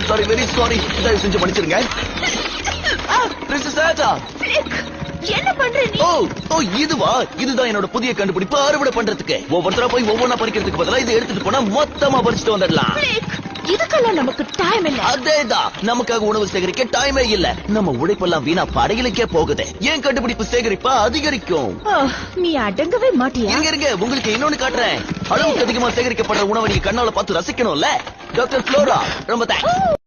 Sorry very sorry. தயவு செஞ்சு மன்னிச்சிருங்க. என்ன பண்ற நீ? ஓ இதுவா? இதுதான் என்னோட புதிய கண்டுபிடிப்பு, அறுவடை பண்றதுக்கு. ஒவ்வொருத்தரா போய் ஒவ்வொன்னா பறிக்கிறதுக்கு பதிலா இதை எடுத்துட்டு போனா மொத்தமா பறிச்சுட்டு வந்துடலாம். இதுக்கெல்லாம் நமக்கு டைம் இல்ல. அதேதான், நமக்காக உணவு சேகரிக்க டைமே இல்ல. நம்ம உழைப்பெல்லாம் வீணா படைகளுக்கே போகுது. ஏன் கண்டுபிடிப்பு சேகரிப்பா அதிகரிக்கும். நீ அடங்கவே மாட்டியா? இருங்க உங்களுக்கு இன்னொன்னு காட்டுறேன். அளவுக்கு அதிகமா சேகரிக்கப்படுற உணவை நீங்க கண்ணால பார்த்து ரசிக்கணும்ல. டாக்டர் ஃப்ளோரா, ரொம்ப தேங்க்ஸ்.